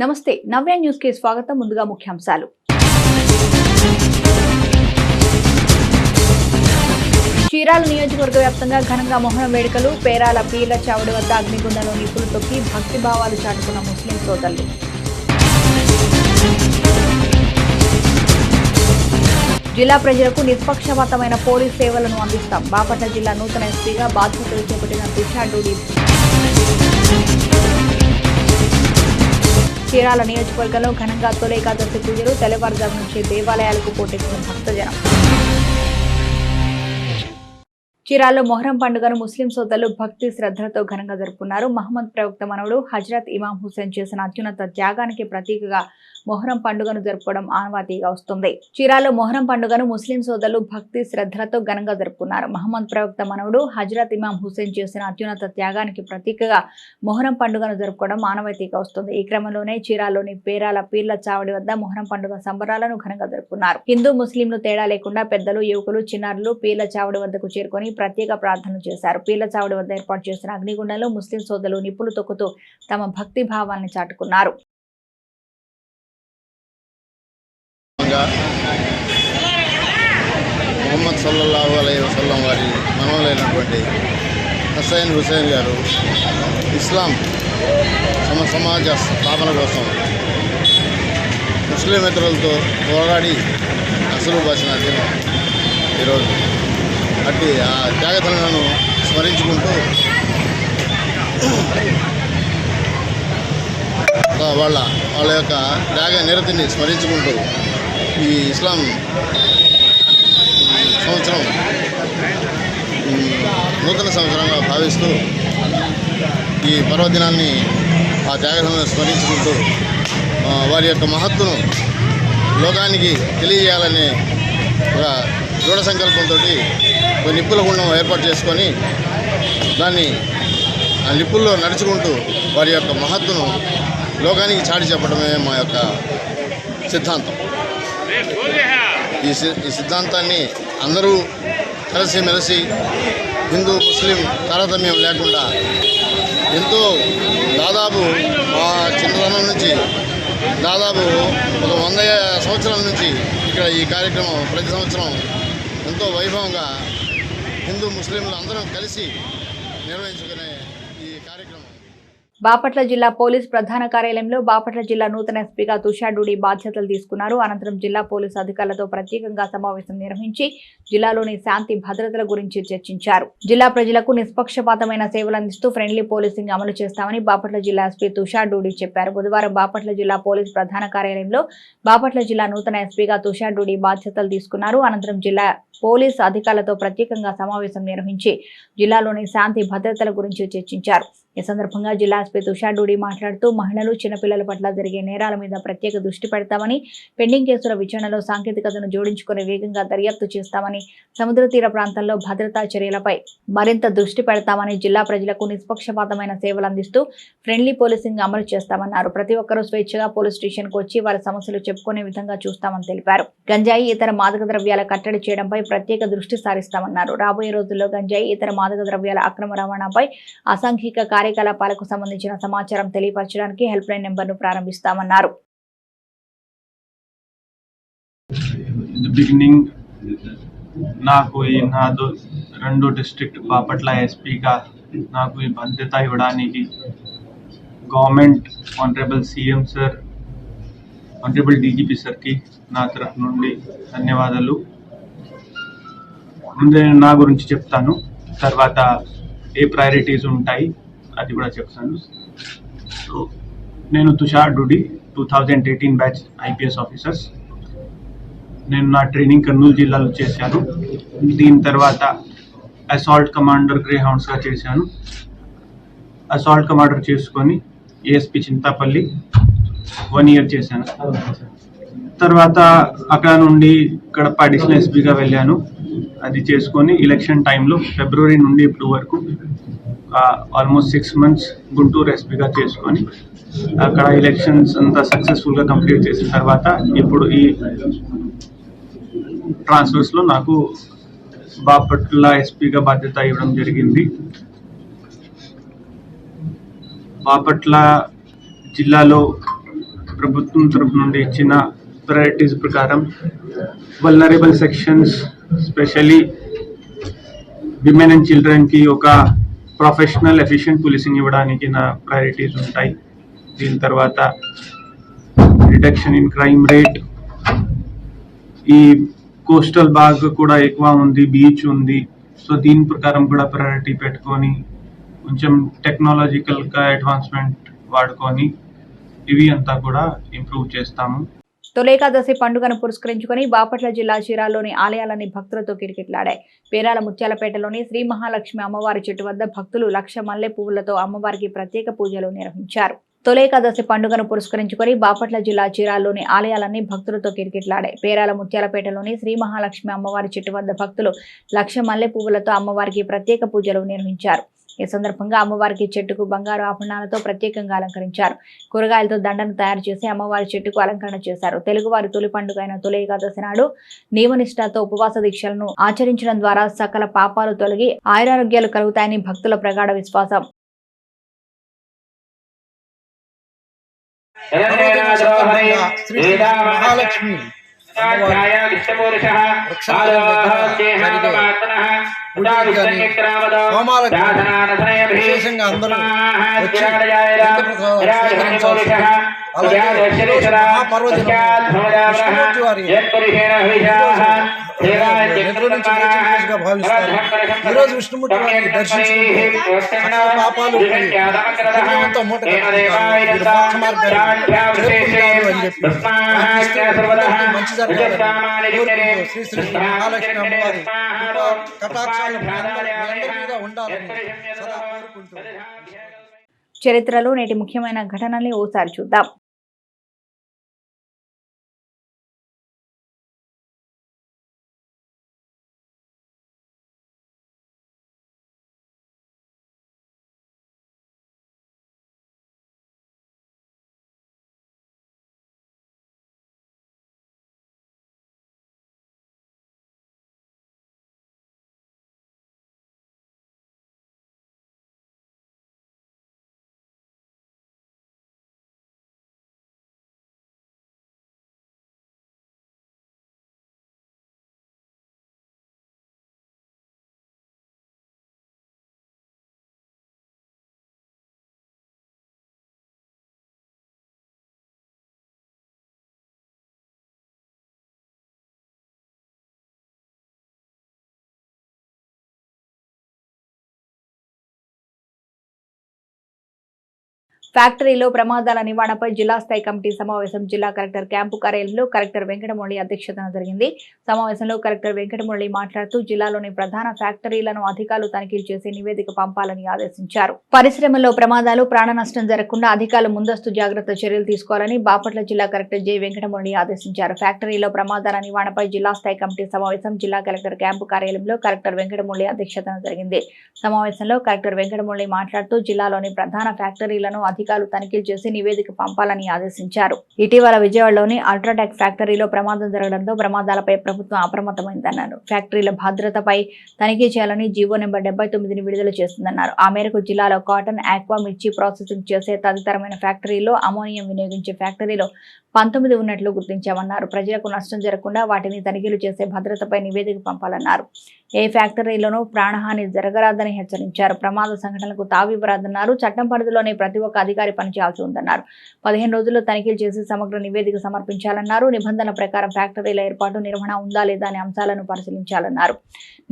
నమస్తే నవ్య న్యూస్ కి స్వాగతం. ముందుగా ముఖ్యాంశాలు. చీరాల నియోజకవర్గ వ్యాప్తంగా ఘనంగా మొహరం వేడుకలు. పేరాల పీర్ల చావడి వద్ద అగ్నిగుండంలో నిప్పులు తొక్కి భక్తి భావాలు చాటుకున్న ముస్లిం సోదరులు. జిల్లా ప్రజలకు నిష్పక్షపాతమైన పోలీస్ సేవలను అందిస్తాం. బాపట్ల జిల్లా నూతన ఎస్పీగా బాధ్యతలు చేపట్టిన తుషార్ డూడి. చీరాల నియోజకవర్గంలో ఘనంగా తొలి ఏకాదశి పూజలు. తెల్లవారుజాము నుంచి దేవాలయాలకు పోటెత్తిన భక్తజనం. చీరాల్లో మొహరం పండుగను ముస్లిం సోదరులు భక్తి శ్రద్ధలతో ఘనంగా జరుపుకున్నారు. మహమ్మద్ ప్రవక్త మనవడు హజరత్ ఇమాం హుస్సేన్ చేసిన అత్యున్నత త్యాగానికి ప్రతీకగా మొహరం పండుగను జరుపుకోవడం ఆనవాయితీగా వస్తుంది. చీరాల్లో మొహరం పండుగను ముస్లిం సోదరులు భక్తి శ్రద్ధలతో ఘనంగా జరుపుకున్నారు. మహమ్మద్ ప్రవక్త మనవడు హజరత్ ఇమాం హుస్సేన్ చేసిన అత్యున్నత త్యాగానికి ప్రతీకగా మొహరం పండుగను జరుపుకోవడం ఆనవాయితీగా వస్తుంది. ఈ క్రమంలోనే చీరాల్లోని పేరాల పీర్ల చావడి వద్ద మొహరం పండుగ సంబరాలను ఘనంగా జరుపుకున్నారు. హిందూ ముస్లింలు తేడా లేకుండా పెద్దలు, యువకులు, చిన్నారులు పీర్ల చావడి వద్దకు చేరుకొని ప్రత్యేక ప్రార్థనలు చేశారు. పీర్ల చావడి వద్ద ఏర్పాటు చేసిన అగ్నిగుండంలో ముస్లిం సోదరులు నిప్పులు తొక్కుతూ తమ భక్తి భావాన్ని చాటుకున్నారు. మొహమ్మద్ సల్లల్లాహు అలైహి వసల్లం వారి మనవలైనటువంటి హుస్సేన్ గారు ఇస్లాం సమాజ స్థాపన కోసం ముస్లిమేతరులతో పోరాడి అసలు బాసిన దినం ఈరోజు. అట్టి ఆ త్యాగతలను స్మరించుకుంటూ వాళ్ళ యొక్క త్యాగ నిరతిని స్మరించుకుంటూ ఈ ఇస్లాం సంవత్సరం నూతన సంవత్సరంగా భావిస్తూ ఈ పర్వదినాన్ని ఆ త్యాగతలను స్మరించుకుంటూ వారి యొక్క మహత్తును లోకానికి తెలియజేయాలనే ఒక దృఢ సంకల్పంతో ఒక నిప్పుల గుండం ఏర్పాటు చేసుకొని దాన్ని ఆ నిప్పుల్లో నడుచుకుంటూ వారి యొక్క మహత్తును లోకానికి చాటి చెప్పడమే మా యొక్క సిద్ధాంతం. ఈ సిద్ధాంతాన్ని అందరూ కలిసిమెలిసి హిందూ ముస్లిం తారతమ్యం లేకుండా ఎంతో దాదాపు మా చిన్నతనం నుంచి దాదాపు ఒక 100 సంవత్సరాల నుంచి ఇక్కడ ఈ కార్యక్రమం ప్రతి సంవత్సరం ఎంతో వైభవంగా హిందూ ముస్లింలు అందరం కలిసి నిర్వహించుకునే ఈ కార్యక్రమం. బాపట్ల జిల్లా పోలీస్ ప్రధాన కార్యాలయంలో బాపట్ల జిల్లా నూతన ఎస్పీగా తుషార్ డూడి బాధ్యతలు తీసుకున్నారు. అనంతరం జిల్లా పోలీసు అధికారులతో ప్రత్యేకంగా సమావేశం నిర్వహించి జిల్లాలోని శాంతి భద్రతల గురించి చర్చించారు. జిల్లా ప్రజలకు నిష్పక్షపాతమైన సేవలు అందిస్తూ ఫ్రెండ్లీ పోలీసింగ్ అమలు చేస్తామని బాపట్ల జిల్లా ఎస్పీ తుషార్ డూడి చెప్పారు. బుధవారం బాపట్ల జిల్లా పోలీస్ ప్రధాన కార్యాలయంలో బాపట్ల జిల్లా నూతన ఎస్పీగా తుషార్ డూడి బాధ్యతలు తీసుకున్నారు. అనంతరం జిల్లా పోలీసు అధికారులతో ప్రత్యేకంగా సమావేశం నిర్వహించి జిల్లాలోని శాంతి భద్రతల గురించి చర్చించారు. ఈ సందర్భంగా జిల్లా ఎస్పీ తుషార్ డూడి మాట్లాడుతూ మహిళలు, చిన్నపిల్లల పట్ల జరిగే నేరాల మీద ప్రత్యేక దృష్టి పెడతామని, పెండింగ్ కేసుల విచారణలో సాంకేతికతను జోడించుకుని వేగంగా దర్యాప్తు చేస్తామని, సముద్ర తీర ప్రాంతంలో భద్రతా చర్యలపై మరింత దృష్టి పెడతామని, జిల్లా ప్రజలకు నిష్పక్షపాతమైన సేవలు అందిస్తూ ఫ్రెండ్లీ పోలీసింగ్ అమలు చేస్తామన్నారు. ప్రతి ఒక్కరూ స్వేచ్ఛగా పోలీస్ స్టేషన్కు వచ్చి వారి సమస్యలు చెప్పుకునే విధంగా చూస్తామని తెలిపారు. గంజాయి, ఇతర మాదక ద్రవ్యాల కట్టడి చేయడంపై ప్రత్యేక దృష్టి సారిస్తామన్నారు. రాబోయే రోజుల్లో గంజాయి, ఇతర మాదక ద్రవ్యాల అక్రమ రవాణాపై, అసాంఘిక కార్యకలాపాలకు సంబంధించిన సమాచారం తెలియపరచడానికి హెల్ప్ లైన్ నెంబర్ను ప్రారంభిస్తామన్నారు. నాకు ఈ రెండు డిస్ట్రిక్ట్ బాపట్ల ఎస్పీగా నాకు ఈ బాధ్యత ఇవ్వడానికి government honourable CM sir, honourable DGP సార్కి నా తరఫు నుండి ధన్యవాదాలు. ముందే నా గురించి చెప్తాను, తర్వాత ఏ ప్రయారిటీస్ ఉంటాయి అది కూడా చెప్తాను. సో నేను తుషార్ డూడి 2018 బ్యాచ్ ఐపీఎస్ ఆఫీసర్స్. నేను నా ట్రైనింగ్ కర్నూలు జిల్లాలో చేశాను. దీని తర్వాత అసాల్ట్ కమాండర్ గ్రే హౌండ్స్గా చేశాను. అసాల్ట్ కమాండర్ చేసుకొని ఏఎస్పీ చింతాపల్లి 1 year చేశాను. తర్వాత అక్కడ నుండి కడప అడిషనల్ ఎస్పీగా వెళ్ళాను. అది చేసుకొని ఎలక్షన్ టైంలో ఫిబ్రవరి నుండి ఇప్పుడు వరకు ఆల్మోస్ట్ 6 months గుంటూరు ఎస్పీగా చేసుకొని అక్కడ ఎలక్షన్స్ అంతా సక్సెస్ఫుల్గా కంప్లీట్ చేసిన తర్వాత ఇప్పుడు ఈ ట్రాన్స్ఫర్స్లో నాకు బాపట్ల ఎస్పీగా బాధ్యత ఇవ్వడం జరిగింది. బాపట్ల జిల్లాలో ప్రభుత్వం తరపు నుండి ఇచ్చిన ప్రయారిటీస్ ప్రకారం vulnerable sections specially women and చిల్డ్రన్కి ఒక ప్రొఫెషనల్ ఎఫిషియెంట్ పోలీసింగ్ ఇవ్వడానికి నా ప్రయారిటీస్ ఉంటాయి. దీని తర్వాత రిడక్షన్ ఇన్ క్రైమ్ రేట్, ఈ కోస్టల్ బాగ్ కూడా ఎక్కువ ఉంది, బీచ్ ఉంది, సో దీని ప్రకారం కూడా ప్రయారిటీ పెట్టుకొని కొంచెం టెక్నాలజికల్గా అడ్వాన్స్మెంట్ వాడుకొని ఇవి అంతా కూడా ఇంప్రూవ్ చేస్తాము. తొలేకాదశి పండుగను పురస్కరించుకుని బాపట్ల జిల్లా చీరాల్లోని ఆలయాలన్నీ భక్తులతో కిటకిటలాడాయి. పేరాల ముత్యాలపేటలోని శ్రీ మహాలక్ష్మి అమ్మవారి చెట్టు వద్ద భక్తులు లక్ష మల్లె పువ్వులతో అమ్మవారికి ప్రత్యేక పూజలు నిర్వహించారు. తొలేకాదశి పండుగను పురస్కరించుకుని బాపట్ల జిల్లా చీరాల్లోని ఆలయాలన్నీ భక్తులతో కిటకిటలాడాయి. పేరాల ముత్యాలపేటలోని శ్రీ మహాలక్ష్మి అమ్మవారి చెట్టు వద్ద భక్తులు లక్ష మల్లె పువ్వులతో అమ్మవారికి ప్రత్యేక పూజలు నిర్వహించారు. ఈ సందర్భంగా అమ్మవారికి చెట్టుకు బంగారు ఆభరణాలతో ప్రత్యేకంగా అలంకరించారు. కూరగాయలతో దండను తయారు చేసి అమ్మవారి చెట్టుకు అలంకరణ చేశారు. తెలుగువారి తొలి పండుగ అయిన తొలి ఏకాదశి నాడు నియమనిష్టతో ఉపవాస దీక్షలను ఆచరించడం ద్వారా సకల పాపాలు తొలగి ఆయురారోగ్యాలు కలుగుతాయని భక్తుల ప్రగాఢ విశ్వాసం. విశేషంగా అందరూ వచ్చి ఈరోజు విష్ణుమూర్తి వారిని దర్శించుకుంటూ పాపాలు మూట అని చెప్పి మంచి జరగాలని శ్రీ శ్రీ మహాలక్ష్మి అమ్మవారి కటాక్షాలు మీద ఉండాలని సదా కోరుకుంటూ చరిత్రలో నేటి ముఖ్యమైన ఘటనల్ని ఓసారి చూద్దాం. ఫ్యాక్టరీలో ప్రమాదాల నివారణపై జిల్లా స్థాయి కమిటీ సమావేశం జిల్లా కలెక్టర్ క్యాంపు కార్యాలయంలో కలెక్టర్ వెంకటమురళి అధ్యక్షతన జరిగింది. సమావేశంలో కలెక్టర్ వెంకటమురళి మాట్లాడుతూ జిల్లాలోని ప్రధాన ఫ్యాక్టరీలను అధికారులు తనిఖీలు చేసి నివేదిక పంపాలని ఆదేశించారు. పరిశ్రమల్లో ప్రమాదాలు, ప్రాణ నష్టం జరగకుండా అధికారులు ముందస్తు జాగ్రత్త చర్యలు తీసుకోవాలని బాపట్ల జిల్లా కలెక్టర్ జె వెంకటమురళి ఆదేశించారు. ఫ్యాక్టరీలో ప్రమాదాల నివారణపై జిల్లా స్థాయి కమిటీ సమావేశం జిల్లా కలెక్టర్ క్యాంపు కార్యాలయంలో కలెక్టర్ వెంకటమురళి అధ్యక్షతన జరిగింది. సమావేశంలో కలెక్టర్ వెంకటమురళి మాట్లాడుతూ జిల్లాలోని ప్రధాన ఫ్యాక్టరీలను అధికారులు తనిఖీలు చేసి నివేదిక పంపాలని ఆదేశించారు. ఇటీవల విజయవాడలోని అల్ట్రాటెక్ ఫ్యాక్టరీలో ప్రమాదం జరగడంతో ప్రమాదాలపై ప్రభుత్వం అప్రమత్తమైందన్నారు. ఫ్యాక్టరీల భద్రతపై తనిఖీ చేయాలని జీవో నెంబర్ 79ని విడుదల చేస్తుందన్నారు. ఆ మేరకు జిల్లాలో కాటన్, ఆక్వా, మిర్చి ప్రాసెసింగ్ చేసే తదితరమైన ఫ్యాక్టరీలో అమోనియం వినియోగించే ఫ్యాక్టరీలో 19 ఉన్నట్లు గుర్తించామన్నారు. ప్రజలకు నష్టం జరగకుండా వాటిని తనిఖీలు చేసే భద్రతపై నివేదిక పంపాలన్నారు. ఏ ఫ్యాక్టరీలోనూ ప్రాణహాని జరగరాదని హెచ్చరించారు. ప్రమాద సంఘటనలకు తావివ్వరాదన్నారు. చట్టం పరిధిలోనే ప్రతి ఒక్క అధికారి పనిచేయాల్సి ఉందన్నారు. 15 రోజుల్లో తనిఖీలు చేసి సమగ్ర నివేదిక సమర్పించాలన్నారు. నిబంధనల ప్రకారం ఫ్యాక్టరీల ఏర్పాటు, నిర్వహణ ఉందా లేదా అనే అంశాలను పరిశీలించాలన్నారు.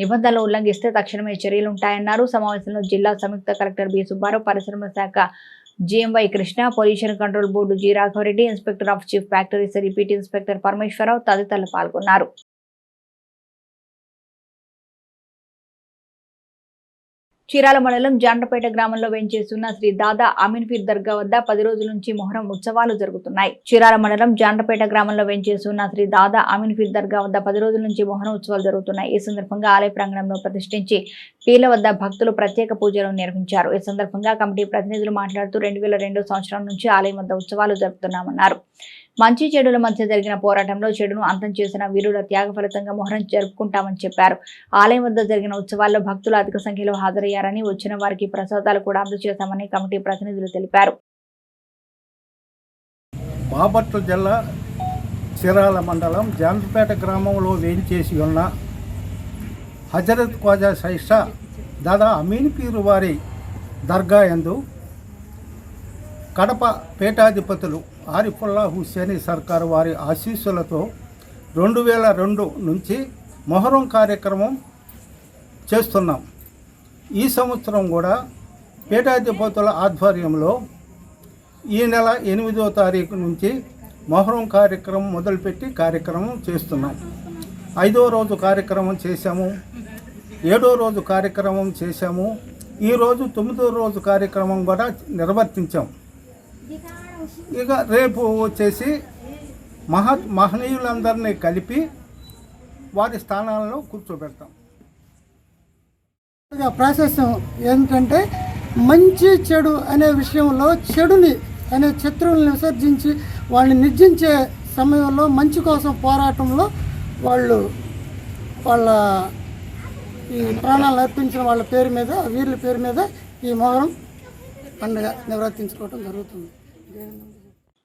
నిబంధనలు ఉల్లంఘిస్తే తక్షణమే చర్యలుంటాయన్నారు. సమావేశంలో జిల్లా సంయుక్త కలెక్టర్ బి సుబ్బారావు, పరిశ్రమల శాఖ GMY Krishna, pollution control board G Raghavareddy, inspector of chief factories రిపీట్ ఇన్స్పెక్టర్ పరమేశ్వరరావు తదితరులు పాల్గొన్నారు. చీరాల మండలం జాండ్రపేట గ్రామంలో వెంచేస్తున్న శ్రీ దాదా అమీన్పీర్ దర్గా వద్ద 10 రోజుల నుంచి మొహరం ఉత్సవాలు జరుగుతున్నాయి. చీరాల మండలం జాండ్రపేట గ్రామంలో వెంచేస్తున్న శ్రీ దాదా అమీన్పీర్ దర్గా వద్ద 10 రోజుల నుంచి మొహరం ఉత్సవాలు జరుగుతున్నాయి. ఈ సందర్భంగా ఆలయ ప్రాంగణంలో ప్రతిష్ఠించి పీర్ల వద్ద భక్తులు ప్రత్యేక పూజలు నిర్వహించారు. ఈ సందర్భంగా కమిటీ ప్రతినిధులు మాట్లాడుతూ 2002 సంవత్సరం నుంచి ఆలయం వద్ద ఉత్సవాలు జరుపుతున్నామన్నారు. మంచి చెడుల మధ్య జరిగిన పోరాటంలో చెడును అంతం చేసిన వీరుల త్యాగ ఫలితంగా మొహరం జరుపుకుంటామని చెప్పారు. ఆలయం వద్ద జరిగిన ఉత్సవాల్లో భక్తులు అధిక సంఖ్యలో హాజరయ్యారని, వచ్చిన వారికి ప్రసాదాలు కూడా అందజేశామని కమిటీ ప్రతినిధులు తెలిపారు. బాపట్ల జిల్లా చీరాల మండలం జాంపేట గ్రామంలో వేయించేసి ఉన్న హజరత్ ఖ్వాజా షైషా దాదా అమీన్ పీరు వారి దర్గా యందు కడప పీఠాధిపతులు ఆరిఫుల్లా హుస్సేని సర్కారు వారి ఆశీస్సులతో 2002 నుంచి మొహరం కార్యక్రమం చేస్తున్నాం. ఈ సంవత్సరం కూడా పీఠాధిపతుల ఆధ్వర్యంలో ఈ నెల 8వ తారీఖు నుంచి మొహరం కార్యక్రమం మొదలుపెట్టి కార్యక్రమం చేస్తున్నాం. 5వ రోజు కార్యక్రమం చేశాము, 7వ రోజు కార్యక్రమం చేశాము, ఈరోజు 9వ రోజు కార్యక్రమం కూడా నిర్వర్తించాం. ఇక రేపు వచ్చేసి మహనీయులందరినీ కలిపి వారి స్థానాలను కూర్చోబెడతాం. ప్రాసెస్ ఏంటంటే మంచి చెడు అనే విషయంలో చెడుని అనే శత్రువులను విసర్జించి వాళ్ళని నిర్జించే సమయంలో మంచి కోసం పోరాటంలో వాళ్ళ ఈ ప్రాణాలు అర్పించిన వాళ్ళ పేరు మీద, వీళ్ళ పేరు మీద ఈ మొహరం పండుగ నిర్వర్తించుకోవడం జరుగుతుంది.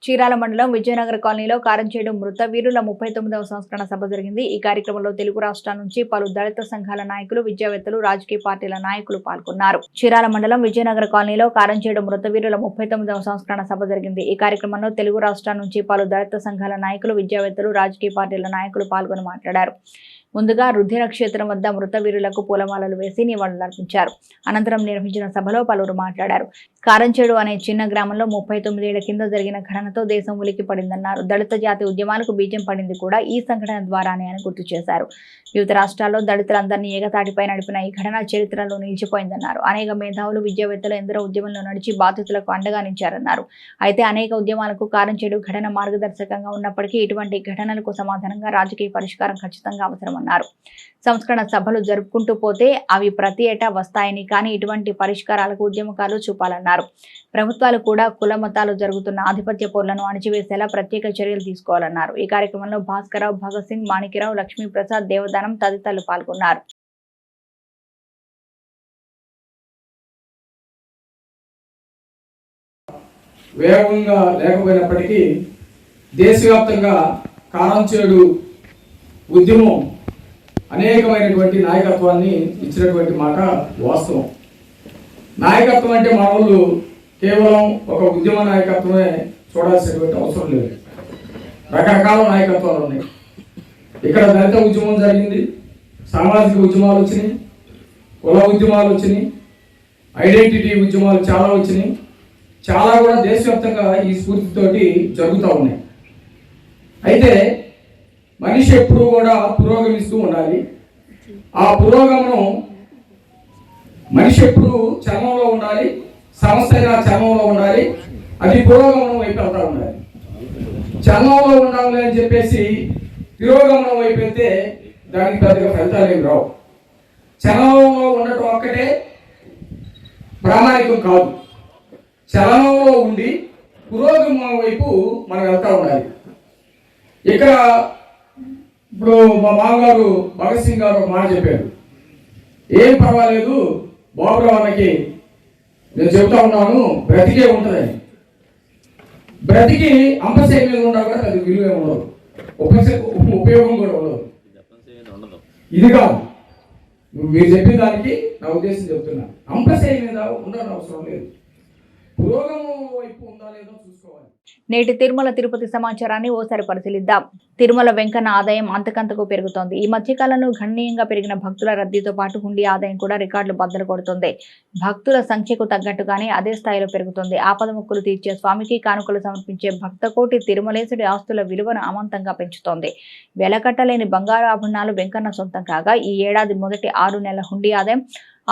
చీరాల మండలం విజయనగర కాలనీలో కారంచేడు మృత వీరుల 39వ సంస్కరణ సభ జరిగింది. ఈ కార్యక్రమంలో తెలుగు రాష్ట్రాల నుంచి పలు దళిత సంఘాల నాయకులు, విద్యావేత్తలు, రాజకీయ పార్టీల నాయకులు పాల్గొన్నారు. చీరాల మండలం విజయనగర కాలనీలో కారంచేడు మృత వీరుల 39వ సంస్కరణ సభ జరిగింది. ఈ కార్యక్రమంలో తెలుగు రాష్ట్రాల నుంచి పలు దళిత సంఘాల నాయకులు, విద్యావేత్తలు, రాజకీయ పార్టీల నాయకులు పాల్గొని మాట్లాడారు. ముందుగా రుధిర క్షేత్రం వద్ద మృత వీరులకు పూలమాలలు వేసి నివాళులర్పించారు. అనంతరం నిర్వహించిన సభలో పలువురు మాట్లాడారు. కారంచేడు అనే చిన్న గ్రామంలో 39 ఏళ్ల కింద జరిగిన ఘటనతో దేశం ఉలికి పడిందన్నారు. దళిత జాతి ఉద్యమాలకు బీజం పడింది కూడా ఈ సంఘటన ద్వారానే అని గుర్తు చేశారు. వివిధ రాష్ట్రాల్లో దళితులందరినీ ఏకతాటిపై నడిపిన ఈ ఘటన చరిత్రలో నిలిచిపోయిందన్నారు. అనేక మేధావులు, విద్యావేత్తలు ఎందరో ఉద్యమంలో నడిచి బాధితులకు అండగా నిలిచారన్నారు. అయితే అనేక ఉద్యమాలకు కారంచేడు ఘటన మార్గదర్శకంగా ఉన్నప్పటికీ ఇటువంటి ఘటనలకు సమాధానంగా రాజకీయ పరిష్కారం ఖచ్చితంగా అవసరమన్నారు. సంస్కరణ సభలు జరుపుకుంటూ పోతే అవి ప్రతి ఏటా వస్తాయని, కానీ ఇటువంటి పరిష్కారాలకు ఉద్యమకాలు చూపాలన్నారు. ప్రభుత్వాలు కూడా కుల మతాలు జరుగుతున్న ఆధిపత్య పోర్లను అణిచివేసేలా ప్రత్యేక చర్యలు తీసుకోవాలన్నారు. ఈ కార్యక్రమంలో భాస్కరరావు, భగత్ సింగ్, మాణిక్యరావు, లక్ష్మీప్రసాద్, దేవదానం తదితరులు పాల్గొన్నారు. వేగంగా లేకపోయినప్పటికీ దేశవ్యాప్తంగా కారంచేడు ఉద్యమం అనేకమైనటువంటి నాయకత్వాన్ని ఇచ్చినటువంటి మాట వాస్తవం. నాయకత్వం అంటే మన వాళ్ళు కేవలం ఒక ఉద్యమ నాయకత్వమే చూడాల్సినటువంటి అవసరం లేదు. రకరకాల నాయకత్వాలు ఉన్నాయి. ఇక్కడ దళిత ఉద్యమం జరిగింది, సామాజిక ఉద్యమాలు వచ్చినాయి, కుల ఉద్యమాలు వచ్చినాయి, ఐడెంటిటీ ఉద్యమాలు చాలా వచ్చినాయి. చాలా కూడా దేశవ్యాప్తంగా ఈ స్ఫూర్తితోటి జరుగుతూ ఉన్నాయి. అయితే మనిషి ఎప్పుడు కూడా పురోగమిస్తూ ఉండాలి. ఆ పురోగమనం మనిషి ఎప్పుడు చర్మంలో ఉండాలి, సంస్థ అయినా చర్మంలో ఉండాలి, అది పురోగమనం వైపు వెళ్తూ ఉండాలి. చర్మంలో ఉండాలి అని చెప్పేసి పురోగమనం వైపు వెళ్తే దానికి పెద్దగా ఫలితాలు ఏమి రావు. చలనంలో ఉండటం ఒక్కటే ప్రామాణికం కాదు. చలనంలో ఉండి పురోగమనం వైపు మనం వెళ్తూ ఉండాలి. ఇక్కడ ఇప్పుడు మా మామగారు భగత్ సింగ్ గారు ఒక మాట చెప్పారు, ఏం పర్వాలేదు బాబురావు అన్నకి నేను చెబుతా ఉన్నాను బ్రతికే ఉంటుందని. బ్రతికి అంపశయ మీద ఉన్నా కూడా అది విలువే ఉండదు, ఉపయోగం కూడా ఉండదు. ఇది కాదు మీరు చెప్పిన దానికి నా ఉద్దేశం చెప్తున్నా. అంపశయ మీద ఉండాలని అవసరం లేదు, పురోగమనం వైపు ఉందా లేదో చూసుకోవాలి. నేటి తిరుమల తిరుపతి సమాచారాన్ని ఓసారి పరిశీలిద్దాం. తిరుమల వెంకన్న ఆదాయం అంతకంతకు పెరుగుతోంది. ఈ మధ్యకాలంలో గణనీయంగా పెరిగిన భక్తుల రద్దీతో పాటు హుండీ ఆదాయం కూడా రికార్డులు బద్దలు కొడుతుంది. భక్తుల సంఖ్యకు తగ్గట్టుగానే అదే స్థాయిలో పెరుగుతుంది. ఆపద మొక్కులు తీర్చే స్వామికి కానుకలు సమర్పించే భక్తకోటి తిరుమలేశుడి ఆస్తుల విలువను అమాంతంగా పెంచుతోంది. వెలకట్టలేని బంగారు ఆభరణాలు వెంకన్న సొంతం కాగా ఈ ఏడాది మొదటి 6 నెలల హుండీ ఆదాయం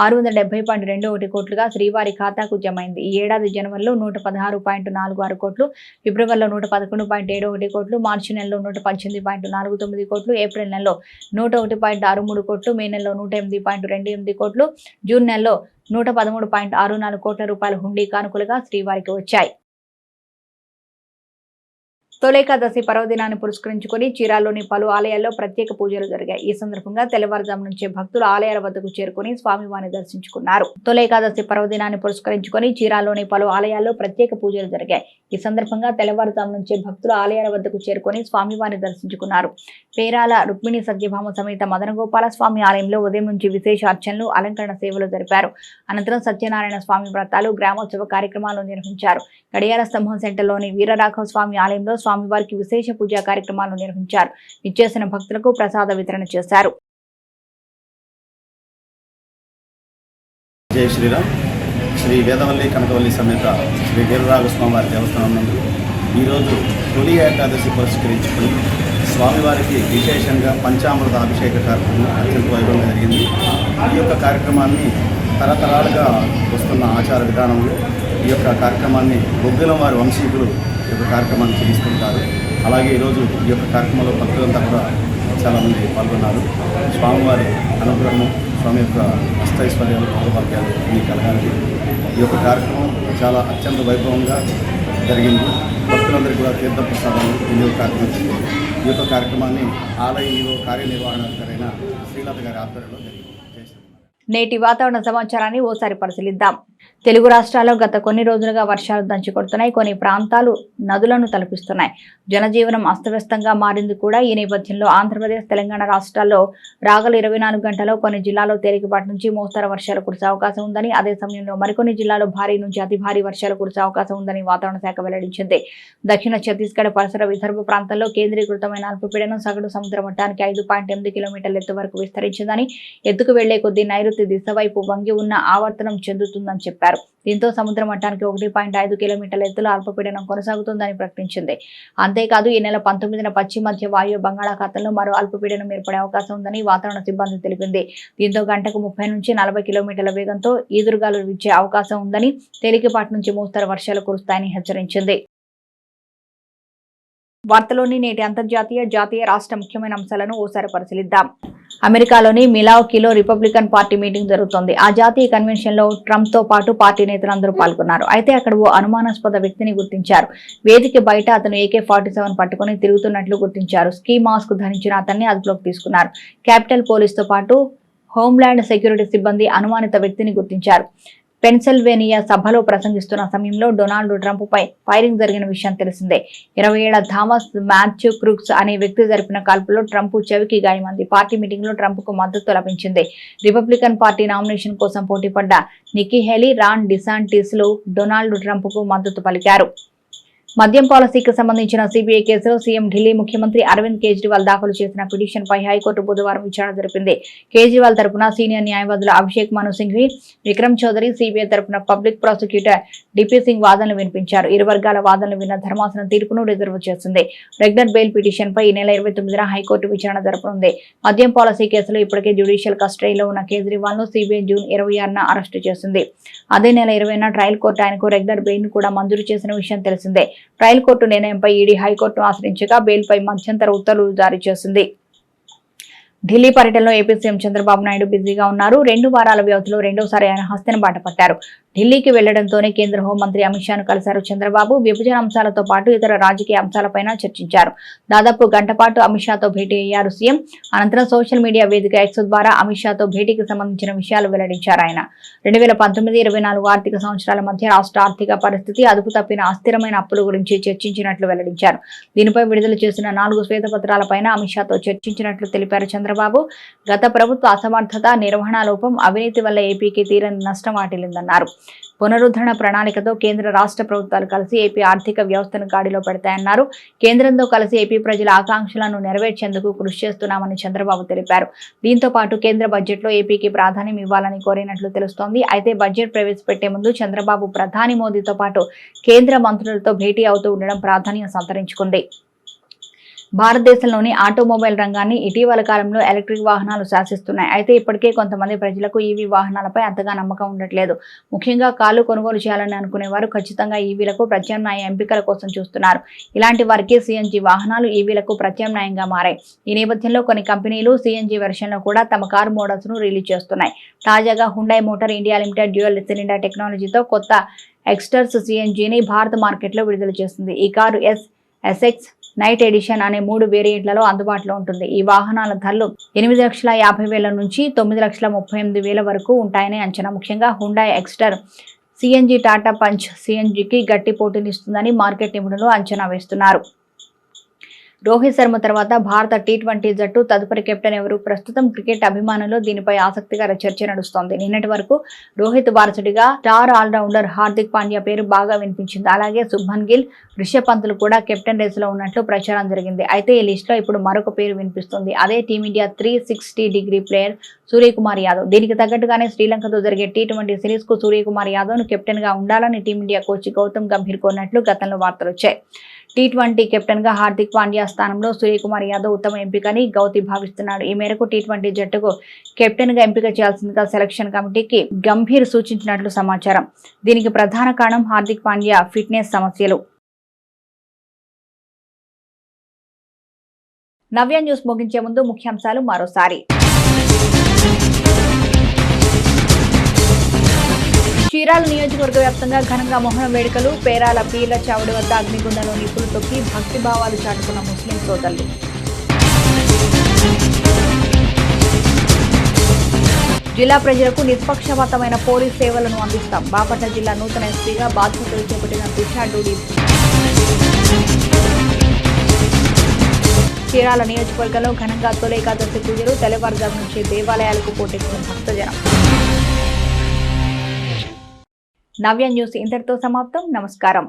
670.21 కోట్లుగా శ్రీవారి ఖాతాకు జమైంది. ఈ ఏడాది జనవరిలో 116.46 కోట్లు, ఫిబ్రవరిలో 111.71 కోట్లు, మార్చి నెలలో 118.49 కోట్లు, ఏప్రిల్ నెలలో 101.63 కోట్లు, మే నెలలో 108.28 కోట్లు, జూన్ నెలలో 113.64 కోట్ల రూపాయల హుండీ కానుకలుగా శ్రీవారికి వచ్చాయి. తొలేకాదశి పర్వదినాన్ని పురస్కరించుకొని చీరాల్లోని పలు ఆలయాల్లో ప్రత్యేక పూజలు జరిగాయి. ఈ సందర్భంగా తెల్లవారుజాము నుంచే భక్తులు ఆలయాల వద్దకు చేరుకుని స్వామివారిని దర్శించుకున్నారు. తొలేకాదశి పర్వదినాన్ని పురస్కరించుకొని చీరాల్లోని పలు ఆలయాల్లో ప్రత్యేక పూజలు జరిగాయి. ఈ సందర్భంగా తెల్లవారుజాము నుంచే భక్తులు ఆలయాల వద్దకు చేరుకుని స్వామివారిని దర్శించుకున్నారు. పేరాల రుక్మిణి సత్యభామ సమేత మదనగోపాల స్వామి ఆలయంలో ఉదయం నుంచి విశేష అర్చనలు, అలంకరణ సేవలు జరిపారు. అనంతరం సత్యనారాయణ స్వామి వ్రతాలు, గ్రామోత్సవ కార్యక్రమాలు నిర్వహించారు. గడియార స్తంభం సెంటర్లోని వీరరాఘవ స్వామి ఆలయంలో స్వామివారికి విశేష పూజా కార్యక్రమాలు నిర్వహించారు. ఇచ్చేసిన భక్తులకు ప్రసాద వితరణ చేశారు. జై శ్రీరామ్. శ్రీ వేదవల్లి కనకవల్లి సమేత శ్రీ వీరరాఘవ స్వామివారి దేవస్థానం నందు ఈరోజు తొలి ఏకాదశి పురస్కరించుకుని స్వామివారికి విశేషంగా పంచామృత అభిషేక కార్యక్రమం అత్యంత వైభవంగా జరిగింది. ఈ యొక్క కార్యక్రమాన్ని తరతరాలుగా వస్తున్న ఆచార విధానంలో ఈ యొక్క కార్యక్రమాన్ని బొగ్గులం వారి వంశీకులు ఈ యొక్క కార్యక్రమాన్ని చేయిస్తుంటారు. అలాగే ఈరోజు ఈ యొక్క కార్యక్రమంలో భక్తులంతా కూడా చాలామంది పాల్గొన్నారు. స్వామివారి అనుగ్రహం, స్వామి యొక్క అష్టైశ్వర్యాలు, భోగభాగ్యాలు అన్ని కలగాలి. ఈ యొక్క కార్యక్రమం చాలా అత్యంత వైభవంగా జరిగింది. భక్తులందరికీ కూడా తీర్థప్రసాదాలు వినియోగ ఈ యొక్క కార్యక్రమాన్ని ఆలయంలో కార్యనిర్వహణాధికారైన శ్రీలత గారి ఆధ్వర్యంలో జరిగింది. నేటి వాతావరణ సమాచారాన్ని ఓసారి పరిశీలిద్దాం. తెలుగు రాష్ట్రాల్లో గత కొన్ని రోజులుగా వర్షాలు దంచుకొడుతున్నాయి. కొన్ని ప్రాంతాలు నదులను తలపిస్తున్నాయి. జనజీవనం అస్తవ్యస్తంగా మారింది కూడా. ఈ నేపథ్యంలో ఆంధ్రప్రదేశ్, తెలంగాణ రాష్ట్రాల్లో రాగల 24 గంటల్లో కొన్ని జిల్లాల్లో తేలికపాటి నుంచి మోస్తరు వర్షాలు కురిసే అవకాశం ఉందని, అదే సమయంలో మరికొన్ని జిల్లాల్లో భారీ నుంచి అతి భారీ వర్షాలు కురిసే అవకాశం ఉందని వాతావరణ శాఖ వెల్లడించింది. దక్షిణ ఛత్తీస్గఢ్ పరిసర విదర్భ ప్రాంతాల్లో కేంద్రీకృతమైన అల్పపీడనం సగటు సముద్ర మట్టానికి 5.8 కిలోమీటర్ల ఎత్తు వరకు విస్తరించిందని, ఎత్తుకు వెళ్లే కొద్దీ నైరుతి దిశ వైపు వంగి ఉన్న ఆవర్తనం చెందుతుందని చెప్పారు. దీంతో సముద్ర మట్టానికి 1.5 కిలోమీటర్ల ఎత్తులో అల్పపీడనం కొనసాగుతుందని ప్రకటించింది. అంతేకాదు ఈ నెల 19న పశ్చిమ మధ్య వాయు బంగాళాఖాతంలో మరో అల్పపీడనం ఏర్పడే అవకాశం ఉందని వాతావరణ సిబ్బంది తెలిపింది. దీంతో గంటకు 30 నుంచి 40 కిలోమీటర్ల వేగంతో ఈదురుగాలులు వీచే అవకాశం ఉందని, తేలికపాటి నుంచి మోస్తరు వర్షాలు కురుస్తాయని హెచ్చరించింది. వార్తలోని నేటి అంతర్జాతీయ, జాతీయ, రాష్ట్ర ముఖ్యమైన అంశాలను ఓసారి పరిశీలిద్దాం. అమెరికాలోని మిలావకీలో రిపబ్లికన్ పార్టీ మీటింగ్ జరుగుతోంది. ఆ జాతీయ కన్వెన్షన్ లో ట్రంప్ తో పాటు పార్టీ నేతలందరూ పాల్గొన్నారు. అయితే అక్కడ ఓ అనుమానాస్పద వ్యక్తిని గుర్తించారు. వేదిక బయట అతను AK-47 పట్టుకుని తిరుగుతున్నట్లు గుర్తించారు. స్కీ మాస్క్ ధరించిన అతన్ని అదుపులోకి తీసుకున్నారు. క్యాపిటల్ పోలీస్ తో పాటు హోంల్యాండ్ సెక్యూరిటీ సిబ్బంది అనుమానిత వ్యక్తిని గుర్తించారు. పెన్సిల్వేనియా సభలో ప్రసంగిస్తున్న సమయంలో డొనాల్డ్ ట్రంప్ పై ఫైరింగ్ జరిగిన విషయం తెలిసిందే. 20 ఏళ్ల థామస్ మాథ్యూ క్రూక్స్ అనే వ్యక్తి జరిపిన కాల్పులో ట్రంప్ చెవికి గాయమైంది. పార్టీ మీటింగ్ లో ట్రంప్ కు మద్దతు లభించింది. రిపబ్లికన్ పార్టీ నామినేషన్ కోసం పోటీపడ్డ నిక్కీ హేలీ, రాన్ డిసాంటిస్ లు డొనాల్డ్ ట్రంప్ కు మద్దతు పలికారు. మద్యం పాలసీకి సంబంధించిన సిబిఐ కేసులో సీఎం ఢిల్లీ ముఖ్యమంత్రి అరవింద్ కేజ్రీవాల్ దాఖలు చేసిన పిటిషన్ పై హైకోర్టు బుధవారం విచారణ జరిపింది. కేజ్రీవాల్ తరపున సీనియర్ న్యాయవాదులు అభిషేక్ మను సింఘ్వి, విక్రమ్ చౌదరి, సిబిఐ తరపున పబ్లిక్ ప్రాసిక్యూటర్ డిపి సింగ్ వాదనలు వినిపించారు. ఇరు వర్గాల వాదనలు విన్న ధర్మాసనం తీర్పును రిజర్వ్ చేసింది. రెగ్యులర్ బెయిల్ పిటిషన్ పై ఈ నెల 29న హైకోర్టు విచారణ జరపనుంది. మద్యం పాలసీ కేసులో ఇప్పటికే జ్యుడిషియల్ కస్టడీలో ఉన్న కేజ్రీవాల్ ను సిబిఐ జూన్ 26న అరెస్టు చేసింది. అదే నెల 20న ట్రయల్ కోర్టు ఆయనకు రెగ్యులర్ బెయిల్ ను కూడా మంజూరు చేసిన విషయం తెలిసిందే. ట్రయల్ కోర్టు నిర్ణయంపై ఈడీ హైకోర్టును ఆశ్రయించగా బెయిల్ పై మధ్యంతర ఉత్తర్వులు జారీ చేసింది. ఢిల్లీ పర్యటనలో ఏపీ సీఎం చంద్రబాబు నాయుడు బిజీగా ఉన్నారు. 2 వారాల వ్యవధిలో రెండోసారి ఆయన హస్తిన బాట పట్టారు. ఢిల్లీకి వెళ్లడంతోనే కేంద్ర హోంమంత్రి అమిత్ షాను కలిశారు చంద్రబాబు. విభజన అంశాలతో పాటు ఇతర రాజకీయ అంశాలపైన చర్చించారు. దాదాపు గంట పాటు అమిత్ షాతో భేటీ అయ్యారు సీఎం. అనంతరం సోషల్ మీడియా వేదిక ఎక్స్ ద్వారా అమిత్ షాతో భేటీకి సంబంధించిన విషయాలు వెల్లడించారు ఆయన. 2019-24 ఆర్థిక సంవత్సరాల మధ్య రాష్ట్ర ఆర్థిక పరిస్థితి, అదుపు తప్పిన అస్థిరమైన అప్పుల గురించి చర్చించినట్లు వెల్లడించారు. దీనిపై విడుదల చేసిన 4 శ్వేతపత్రాలపైన అమిత్ షాతో చర్చించినట్లు తెలిపారు చంద్రబాబు. గత ప్రభుత్వ అసమర్థత, నిర్వహణ లోపం, అవినీతి వల్ల ఏపీకి తీరని నష్టం వాటిల్లిందన్నారు. పునరుద్ధరణ ప్రణాళికతో కేంద్ర రాష్ట్ర ప్రభుత్వాలు కలిసి ఏపీ ఆర్థిక వ్యవస్థను గాడిలో పెడతాయన్నారు. కేంద్రంతో కలిసి ఏపీ ప్రజల ఆకాంక్షలను నెరవేర్చేందుకు కృషి చేస్తున్నామని చంద్రబాబు తెలిపారు. దీంతో పాటు కేంద్ర బడ్జెట్ లో ఏపీకి ప్రాధాన్యం ఇవ్వాలని కోరినట్లు తెలుస్తోంది. అయితే బడ్జెట్ ప్రవేశపెట్టే ముందు చంద్రబాబు ప్రధాని మోదీతో పాటు కేంద్ర మంత్రులతో భేటీ అవుతూ ఉండడం ప్రాధాన్యం సంతరించుకుంది. భారతదేశంలోని ఆటోమొబైల్ రంగాన్ని ఇటీవల కాలంలో ఎలక్ట్రిక్ వాహనాలు శాసిస్తున్నాయి. అయితే ఇప్పటికే కొంతమంది ప్రజలకు ఈవీ వాహనాలపై అంతగా నమ్మకం ఉండట్లేదు. ముఖ్యంగా కార్లు కొనుగోలు చేయాలని అనుకునేవారు ఖచ్చితంగా ఈవీలకు ప్రత్యామ్నాయ ఎంపికల కోసం చూస్తున్నారు. ఇలాంటి వారికి సిఎన్జి వాహనాలు ఈవీలకు ప్రత్యామ్నాయంగా మారాయి. ఈ నేపథ్యంలో కొన్ని కంపెనీలు సిఎన్జి వెర్షన్లో కూడా తమ కారు మోడల్స్ ను రిలీజ్ చేస్తున్నాయి. తాజాగా Hyundai motor India limited dual cylinder టెక్నాలజీతో కొత్త ఎక్స్టర్స్ సిఎన్జిని భారత మార్కెట్లో విడుదల చేస్తుంది. ఈ కారు ఎస్ఎక్స్, నైట్ ఎడిషన్ అనే 3 వేరియంట్లలో అందుబాటులో ఉంటుంది. ఈ వాహనాల ధరలు 8,50,000 నుంచి 9,38,000 వరకు ఉంటాయని అంచనా. ముఖ్యంగా Hyundai Exter CNG, Tata Punch సిఎన్జికి గట్టి పోటీనిస్తుందని మార్కెట్ నిపుణులు అంచనా వేస్తున్నారు. రోహిత్ శర్మ తర్వాత భారత టీ20 జట్టు తదుపరి కెప్టెన్ ఎవరు? ప్రస్తుతం క్రికెట్ అభిమానుల్లో దీనిపై ఆసక్తికర చర్చ నడుస్తోంది. నిన్నటి వరకు రోహిత్ వారసుడిగా స్టార్ ఆల్రౌండర్ హార్దిక్ పాండ్యా పేరు బాగా వినిపించింది. అలాగే శుభ్మన్ గిల్, రిషబ్ పంతులు కూడా కెప్టెన్ రేసులో ఉన్నట్లు ప్రచారం జరిగింది. అయితే ఈ లిస్టులో ఇప్పుడు మరొక పేరు వినిపిస్తుంది. అదే టీమిండియా 360 ప్లేయర్ సూర్యకుమార్ యాదవ్. దీనికి తగ్గట్టుగానే శ్రీలంకతో జరిగే టీ20 సిరీస్ కు సూర్యకుమార్ యాదవ్ ను కెప్టెన్ గా ఉండాలని టీమిండియా కోచ్ గౌతమ్ గంభీర్ కోరినట్లు గతంలో వార్తలు వచ్చాయి. టీ20 కెప్టెన్ గా హార్దిక్ పాండ్యా స్థానంలో సూర్యకుమార్ యాదవ్ ఉత్తమ ఎంపికని గౌతి భావిస్తున్నాడు. ఈ మేరకు టీ20 జట్టుకు కెప్టెన్ గా ఎంపిక చేయాల్సిందిగా సెలక్షన్ కమిటీకి గంభీర్ సూచించినట్లు సమాచారం. దీనికి ప్రధాన కారణం హార్దిక్ పాండ్యా ఫిట్నెస్ సమస్యలు. నవ్య న్యూస్ ముగించే ముందు ముఖ్యాంశాలు మరోసారి. చీరాల నియోజకవర్గ వ్యాప్తంగా ఘనంగా మొహరం వేడుకలు. పేరాల పీర్ల చావడి వద్ద అగ్నిగుండంలో నిప్పులు తొక్కి భక్తి భావాలు చాటుకున్న ముస్లిం సోదరులు. జిల్లా ప్రజలకు నిష్పక్షపాతమైన పోలీస్ సేవలను అందిస్తాం. బాపట్ల జిల్లా నూతన ఎస్పీగా బాధ్యతలు చేపట్టిన తుషార్. చీరాల నియోజకవర్గంలో ఘనంగా తొలి ఏకాదశి పూజలు. తెల్లవారుజాము నుంచి దేవాలయాలకు పోటెక్కిన భక్తజనం. నవ్య న్యూస్ ఇంతటితో సమాప్తం. నమస్కారం.